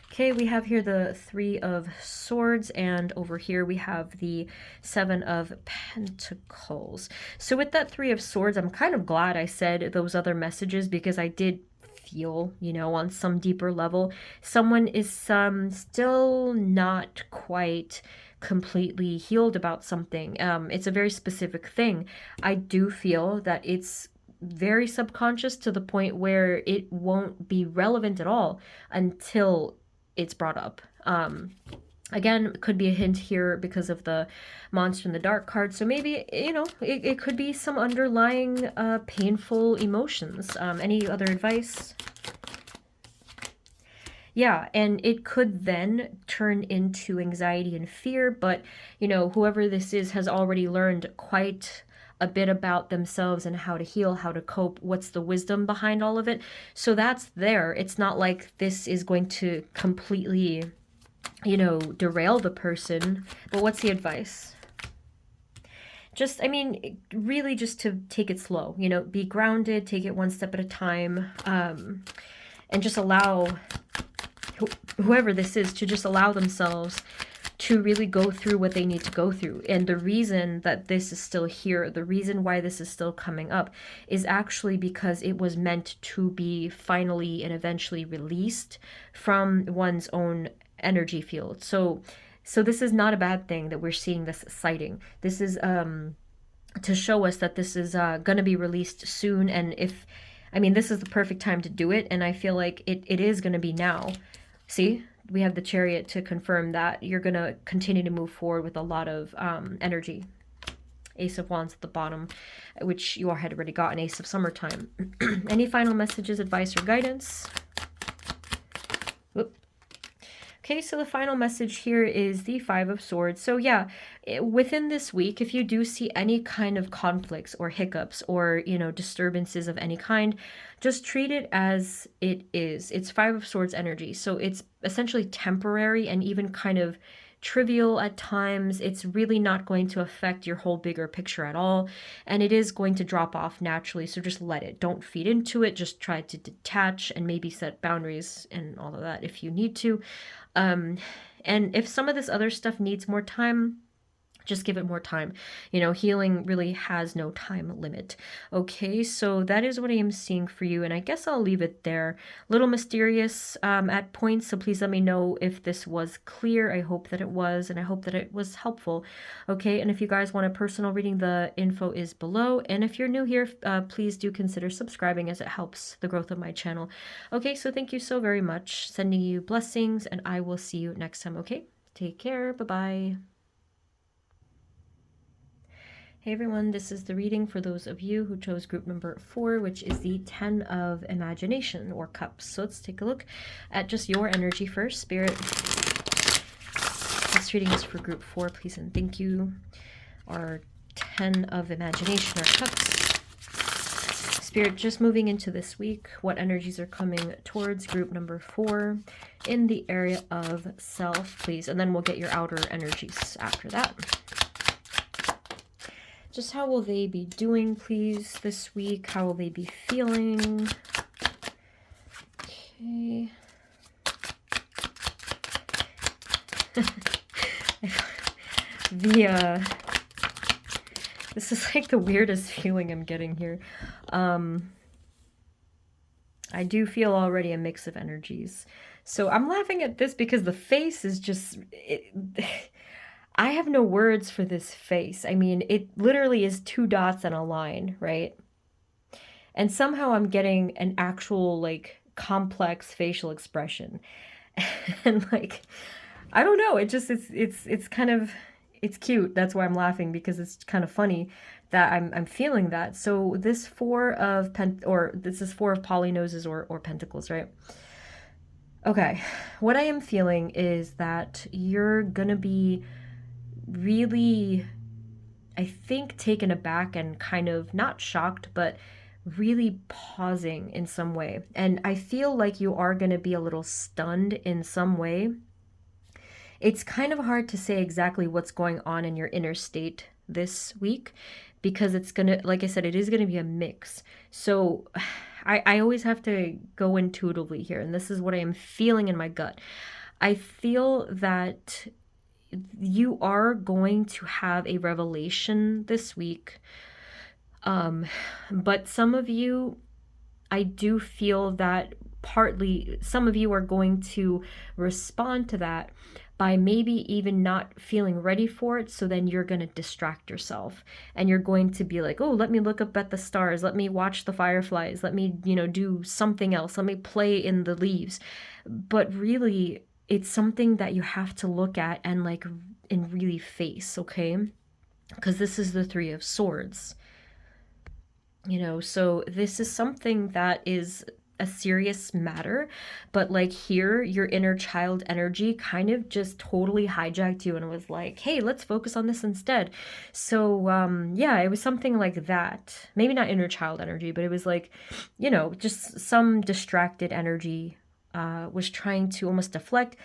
Okay, we have here the Three of Swords, and over here we have the Seven of Pentacles. So with that Three of Swords, I'm kind of glad I said those other messages, because I did feel, on some deeper level, someone is still not quite completely healed about something. It's a very specific thing. I do feel that it's very subconscious to the point where it won't be relevant at all until it's brought up. Again, it could be a hint here because of the Monster in the Dark card. So maybe, it could be some underlying painful emotions. Any other advice? Yeah, and it could then turn into anxiety and fear, but, whoever this is has already learned quite a bit about themselves and how to heal, how to cope, what's the wisdom behind all of it. So that's there. It's not like this is going to completely, derail the person. But what's the advice? Just, really just to take it slow, be grounded, take it one step at a time, and just allow whoever this is to just allow themselves to really go through what they need to go through. And the reason that this is still here, the reason why this is still coming up, is actually because it was meant to be finally and eventually released from one's own energy field. So this is not a bad thing that we're seeing this sighting. This is to show us that this is going to be released soon. And this is the perfect time to do it. And I feel like it is going to be now. See? We have the Chariot to confirm that you're going to continue to move forward with a lot of energy. Ace of Wands at the bottom, which you all had already got, an Ace of Summertime. Any final messages, advice, or guidance? Whoop. Okay, so the final message here is the Five of Swords. So yeah, within this week, if you do see any kind of conflicts or hiccups or, disturbances of any kind, just treat it as it is. It's Five of Swords energy. So it's essentially temporary and even kind of trivial at times. It's really not going to affect your whole bigger picture at all. And it is going to drop off naturally. So just let it. Don't feed into it. Just try to detach and maybe set boundaries and all of that if you need to. And if some of this other stuff needs more time, Just give it more time. You know, healing really has no time limit. Okay, so that is what I am seeing for you, and I guess I'll leave it there. A little mysterious at points, so please let me know if this was clear. I hope that it was, and I hope that it was helpful. Okay, and if you guys want a personal reading, the info is below, and if you're new here, please do consider subscribing, as it helps the growth of my channel. Okay, so thank you so very much. Sending you blessings, and I will see you next time. Okay, take care. Bye-bye. Hey everyone, this is the reading for those of you who chose group number 4, which is the 10 of Imagination, or Cups. So let's take a look at just your energy first. Spirit, this reading is for group 4, please and thank you. Our 10 of Imagination, or Cups. Spirit, just moving into this week, what energies are coming towards group number 4 in the area of self, please? And then we'll get your outer energies after that. Just how will they be doing, please, this week? How will they be feeling? Okay. This is like the weirdest feeling I'm getting here. I do feel already a mix of energies. So I'm laughing at this because the face is just... I have no words for this face. I mean, it literally is 2 dots and a line, right? And somehow I'm getting an actual, like, complex facial expression. And, like, I don't know. It just, it's kind of, it's cute. That's why I'm laughing, because it's kind of funny that I'm feeling that. So this 4 of this is 4 of polynoses or pentacles, right? Okay. What I am feeling is that you're gonna be really, I think, taken aback and kind of not shocked, but really pausing in some way. And I feel like you are going to be a little stunned in some way. It's kind of hard to say exactly what's going on in your inner state this week, because it's going to, like I said, it is going to be a mix. So I always have to go intuitively here, and this is what I am feeling in my gut. I feel that you are going to have a revelation this week. But some of you, I do feel that partly, some of you are going to respond to that by maybe even not feeling ready for it. So then you're going to distract yourself, and you're going to be like, oh, let me look up at the stars. Let me watch the fireflies. Let me, do something else. Let me play in the leaves. But really, it's something that you have to look at and really face, okay? Because this is the 3 of Swords. So this is something that is a serious matter, but like here, your inner child energy kind of just totally hijacked you and was like, hey, let's focus on this instead. So yeah, it was something like that. Maybe not inner child energy, but it was like, just some distracted energy was trying to almost deflect.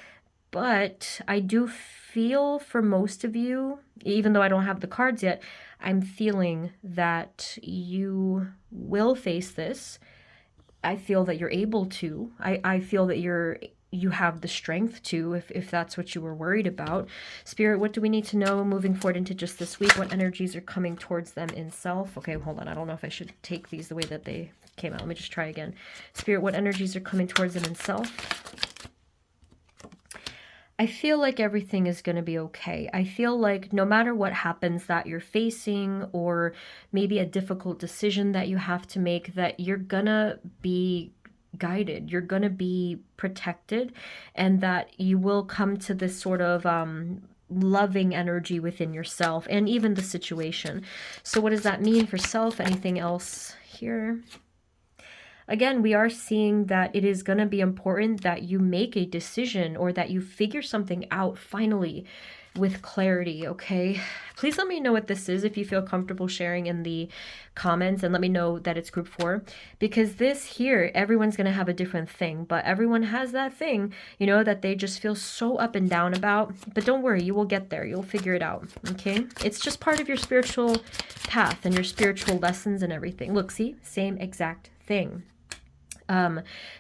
But I do feel for most of you, even though I don't have the cards yet, I'm feeling that you will face this. I feel that you're able to. I feel that you have the strength to, if that's what you were worried about. Spirit, what do we need to know moving forward into just this week? What energies are coming towards them in self? Okay, hold on. I don't know if I should take these the way that they came out. Let me just try again. Spirit, what energies are coming towards them in self? I feel like everything is going to be okay. I feel like no matter what happens that you're facing, or maybe a difficult decision that you have to make, that you're going to be guided, you're going to be protected, and that you will come to this sort of loving energy within yourself and even the situation. So what does that mean for self? Anything else here? Again, we are seeing that it is going to be important that you make a decision, or that you figure something out finally with clarity, okay? Please let me know what this is if you feel comfortable sharing in the comments, and let me know that it's group 4, because this here, everyone's going to have a different thing, but everyone has that thing, that they just feel so up and down about. But don't worry, you will get there. You'll figure it out, okay? It's just part of your spiritual path and your spiritual lessons and everything. Look, see? Same exact thing.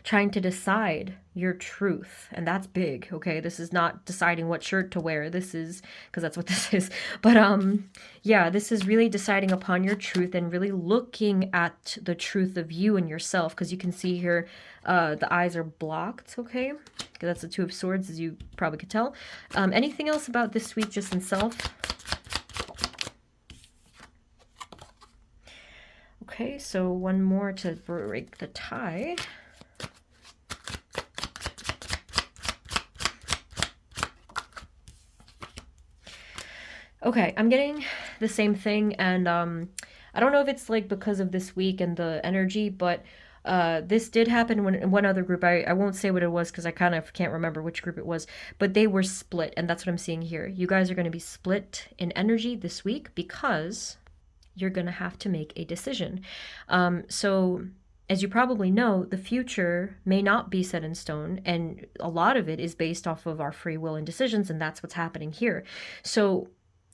trying to decide your truth. And that's big, okay? This is not deciding what shirt to wear. This is, because that's what this is. But yeah, this is really deciding upon your truth and really looking at the truth of you and yourself. Because you can see here, the eyes are blocked, okay? Because that's the Two of Swords, as you probably could tell. Anything else about this week just in self? Okay, so one more to break the tie. Okay, I'm getting the same thing, and I don't know if it's like because of this week and the energy, but this did happen when in one other group. I won't say what it was because I kind of can't remember which group it was, but they were split, and that's what I'm seeing here. You guys are going to be split in energy this week because you're going to have to make a decision. So, as you probably know, the future may not be set in stone, and a lot of it is based off of our free will and decisions, and that's what's happening here. So,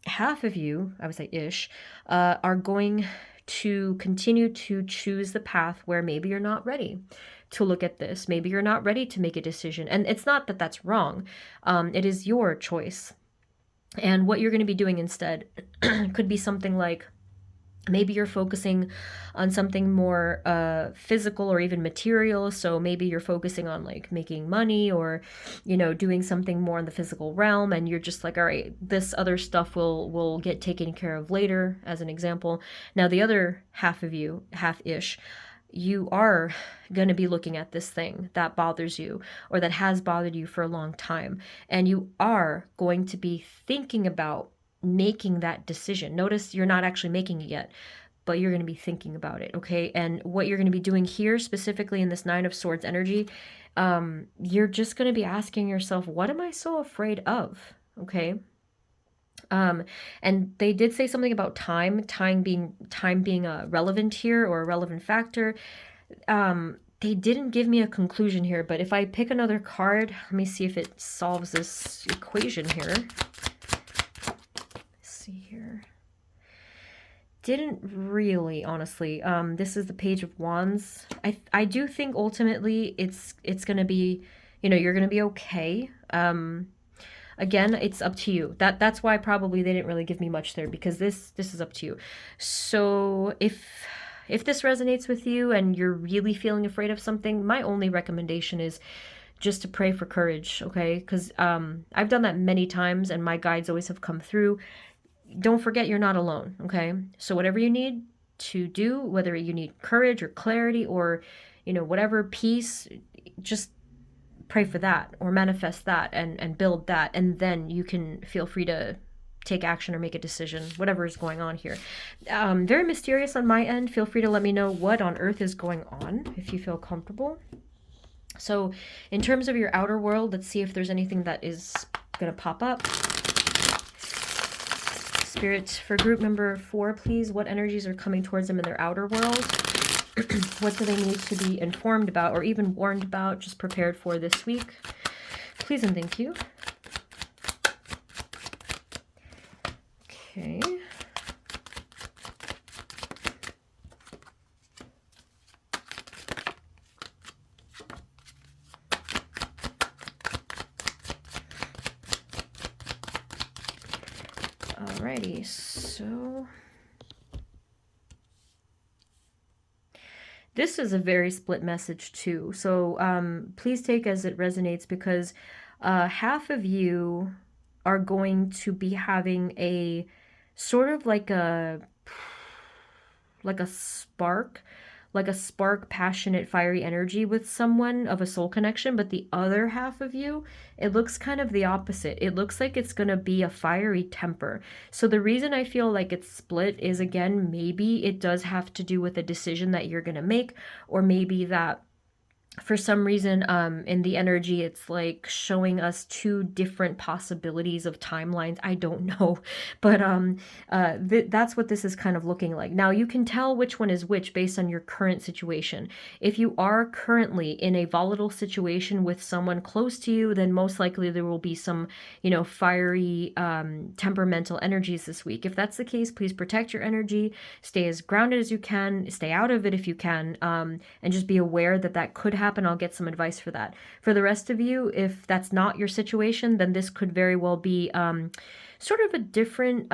half of you, I would say ish, are going to continue to choose the path where maybe you're not ready to look at this. Maybe you're not ready to make a decision. And it's not that that's wrong. It is your choice. And what you're going to be doing instead could be something like, maybe you're focusing on something more physical or even material. So maybe you're focusing on like making money or, you know, doing something more in the physical realm. And you're just like, all right, this other stuff will get taken care of later, as an example. Now, the other half of you, half-ish, you are going to be looking at this thing that bothers you or that has bothered you for a long time. And you are going to be thinking about making that decision. Notice you're not actually making it yet, but you're going to be thinking about it, okay? And what you're going to be doing here, specifically in this Nine of Swords energy, you're just going to be asking yourself, what am I so afraid of, okay? And they did say something about time being relevant here, or a relevant factor. They didn't give me a conclusion here, but if I pick another card, let me see if it solves this equation here. Here, didn't really, honestly. This is the Page of Wands. I do think ultimately it's gonna be, you know, you're gonna be okay. Again, it's up to you. That's why probably they didn't really give me much there, because this is up to you. So if this resonates with you and you're really feeling afraid of something, my only recommendation is just to pray for courage, okay? Because I've done that many times and my guides always have come through. Don't forget you're not alone, okay? So whatever you need to do, whether you need courage or clarity or, you know, whatever, peace, just pray for that or manifest that and build that. And then you can feel free to take action or make a decision, whatever is going on here. Very mysterious on my end. Feel free to let me know what on earth is going on if you feel comfortable. So in terms of your outer world, let's see if there's anything that is going to pop up. Spirit, for group number 4, please, what energies are coming towards them in their outer world? What do they need to be informed about or even warned about, just prepared for this week? Please and thank you. Okay. Alrighty, so this is a very split message too. So please take as it resonates, because half of you are going to be having a sort of like a spark, passionate, fiery energy with someone of a soul connection. But the other half of you, it looks kind of the opposite. It looks like it's going to be a fiery temper. So the reason I feel like it's split is, again, maybe it does have to do with a decision that you're going to make, or maybe that for some reason, in the energy, it's like showing us two different possibilities of timelines. I don't know, but that's what this is kind of looking like. Now you can tell which one is which based on your current situation. If you are currently in a volatile situation with someone close to you, then most likely there will be some, fiery, temperamental energies this week. If that's the case, please protect your energy, stay as grounded as you can, stay out of it if you can, and just be aware that that could happen. I'll get some advice for that. For the rest of you, if that's not your situation, then this could very well be sort of a different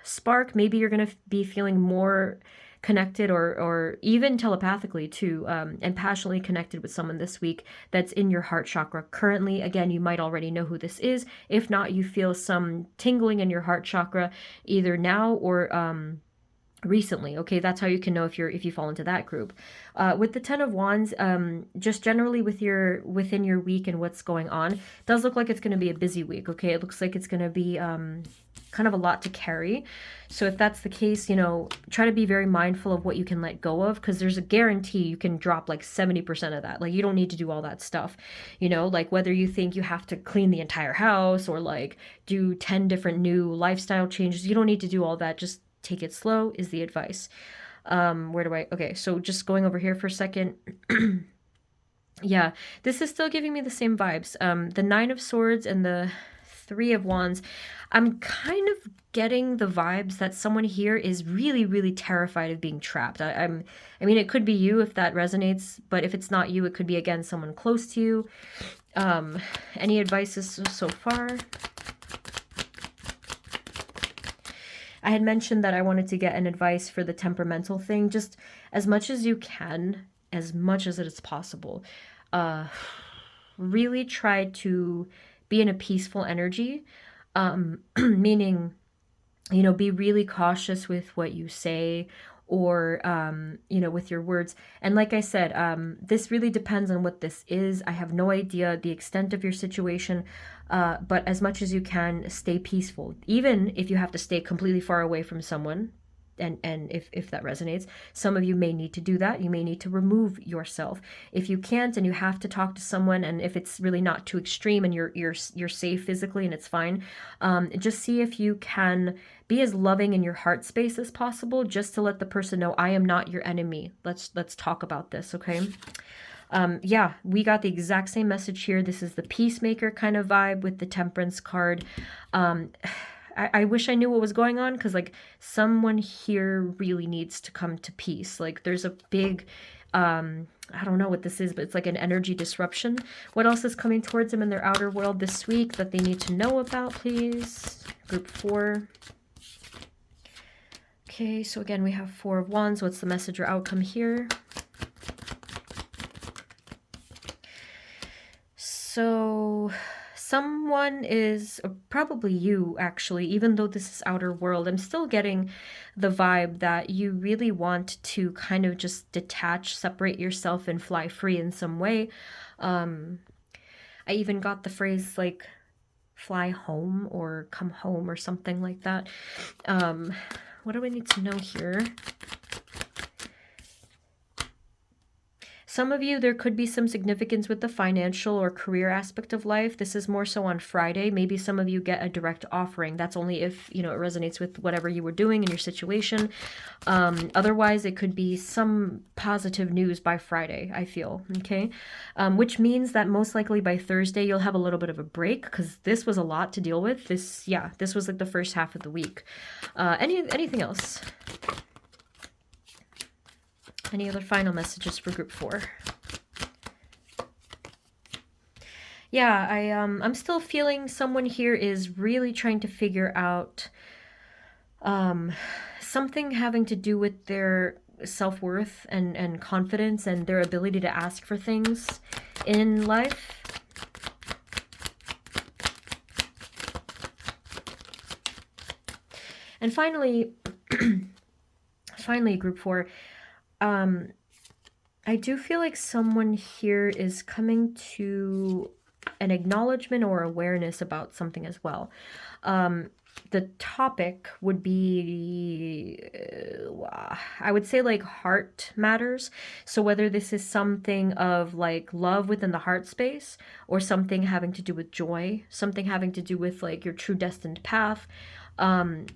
spark. Maybe you're going to be feeling more connected or even telepathically too, and passionately connected with someone this week that's in your heart chakra currently. Again, you might already know who this is. If not, you feel some tingling in your heart chakra either now or recently. Okay, that's how you can know if you fall into that group. With the Ten of Wands, just generally within your week and what's going on, it does look like it's going to be a busy week. Okay, it looks like it's going to be kind of a lot to carry. So if that's the case, try to be very mindful of what you can let go of, because there's a guarantee you can drop like 70% of that. Like, you don't need to do all that stuff, like whether you think you have to clean the entire house or like do 10 different new lifestyle changes, you don't need to do all that. Just take it slow is the advice. Okay, so just going over here for a second. Yeah, this is still giving me the same vibes. The Nine of Swords and the Three of Wands, I'm kind of getting the vibes that someone here is really, really terrified of being trapped. I mean, it could be you if that resonates, but if it's not you, it could be, again, someone close to you. Any advice so far? I had mentioned that I wanted to get an advice for the temperamental thing, just as much as you can, as much as it is possible. Really try to be in a peaceful energy, meaning, be really cautious with what you say or, with your words. And like I said, this really depends on what this is. I have no idea the extent of your situation, but as much as you can, stay peaceful. Even if you have to stay completely far away from someone, and if that resonates, some of you may need to do that. You may need to remove yourself. If you can't and you have to talk to someone, and if it's really not too extreme and you're safe physically and it's fine, just see if you can be as loving in your heart space as possible, just to let the person know, I am not your enemy. Let's talk about this, okay? Yeah, we got the exact same message here. This is the peacemaker kind of vibe with the Temperance card. I wish I knew what was going on, because like someone here really needs to come to peace. Like there's a big, I don't know what this is, but it's like an energy disruption. What else is coming towards them in their outer world this week that they need to know about, please? Group 4. Okay, so again, we have Four of Wands. What's the message or outcome here? So someone is probably you, actually, even though this is outer world. I'm still getting the vibe that you really want to kind of just detach, separate yourself, and fly free in some way. I even got the phrase like fly home or come home or something like that. What do I need to know here? Some of you, there could be some significance with the financial or career aspect of life. This is more so on Friday. Maybe some of you get a direct offering. That's only if, it resonates with whatever you were doing in your situation. Otherwise, it could be some positive news by Friday, I feel, okay? Which means that most likely by Thursday, you'll have a little bit of a break, because this was a lot to deal with. This was like the first half of the week. Anything else? Any other final messages for group 4? Yeah, I'm still feeling someone here is really trying to figure out something having to do with their self-worth and confidence and their ability to ask for things in life. And finally, group 4, I do feel like someone here is coming to an acknowledgement or awareness about something as well. The topic would be, I would say like heart matters. So whether this is something of like love within the heart space, or something having to do with joy, something having to do with like your true destined path, um,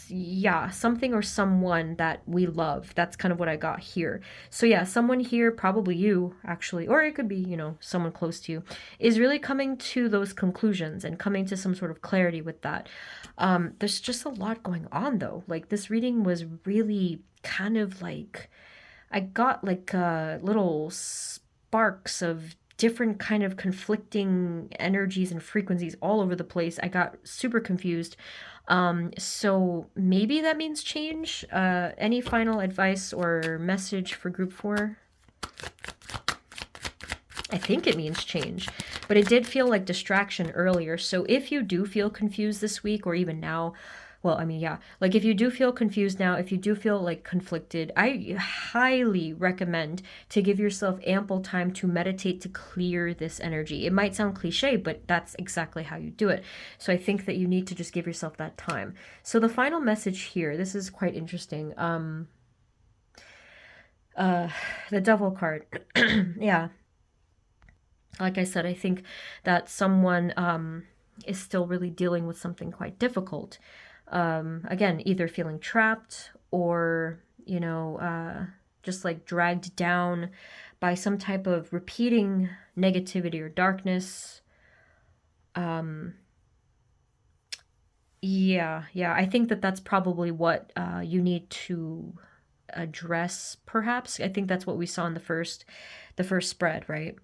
yeah, something or someone that we love. That's kind of what I got here. So yeah, someone here, probably you actually, or it could be, you know, someone close to you, is really coming to those conclusions and coming to some sort of clarity with that. There's just a lot going on though. Like this reading was really kind of like, I got like little sparks of different kind of conflicting energies and frequencies all over the place. I got super confused. So maybe that means change. Any final advice or message for group 4? I think it means change, but it did feel like distraction earlier. So if you do feel confused this week or even now, well, I mean, yeah, like if you do feel confused now, if you do feel like conflicted, I highly recommend to give yourself ample time to meditate to clear this energy. It might sound cliche, but that's exactly how you do it. So I think that you need to just give yourself that time. So the final message here, this is quite interesting. The Devil card. Yeah. Like I said, I think that someone is still really dealing with something quite difficult. Again, either feeling trapped or, you know, just like dragged down by some type of repeating negativity or darkness. Yeah, I think that that's probably what you need to address, perhaps. I think that's what we saw in the first spread, right?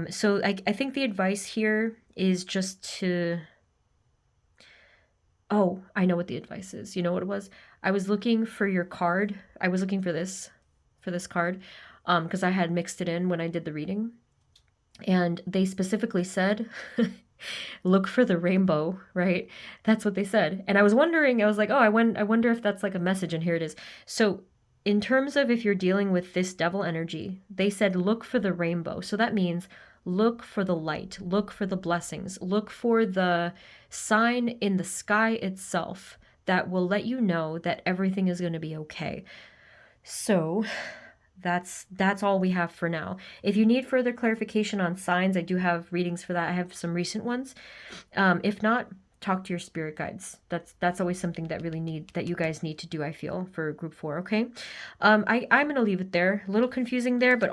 So I think the advice here is just to, oh, I know what the advice is. You know what it was? I was looking for your card. I was looking for this card, because I had mixed it in when I did the reading. And they specifically said, look for the rainbow, right? That's what they said. And I was wondering, I was like, oh, I wonder if that's like a message, and here it is. So in terms of if you're dealing with this devil energy, they said look for the rainbow. So that means look for the light, look for the blessings, look for the sign in the sky itself that will let you know that everything is going to be okay. So that's all we have for now. If you need further clarification on signs, I do have readings for that. I have some recent ones. If not, talk to your spirit guides. That's always something that you guys need to do, I feel, for group 4. Okay. I'm gonna leave it there. A little confusing there, but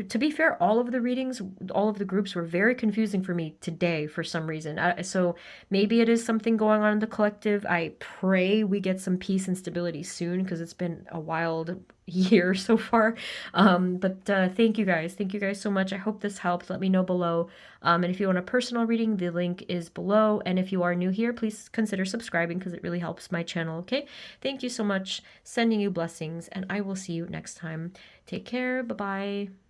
to be fair, all of the readings, all of the groups were very confusing for me today for some reason. So maybe it is something going on in the collective. I pray we get some peace and stability soon, because it's been a wild year so far. But thank you guys so much. I hope this helped. Let me know below. And if you want a personal reading, the link is below. And if you are new here, please consider subscribing, because it really helps my channel. Okay, thank you so much. Sending you blessings, and I will see you next time. Take care. Bye bye.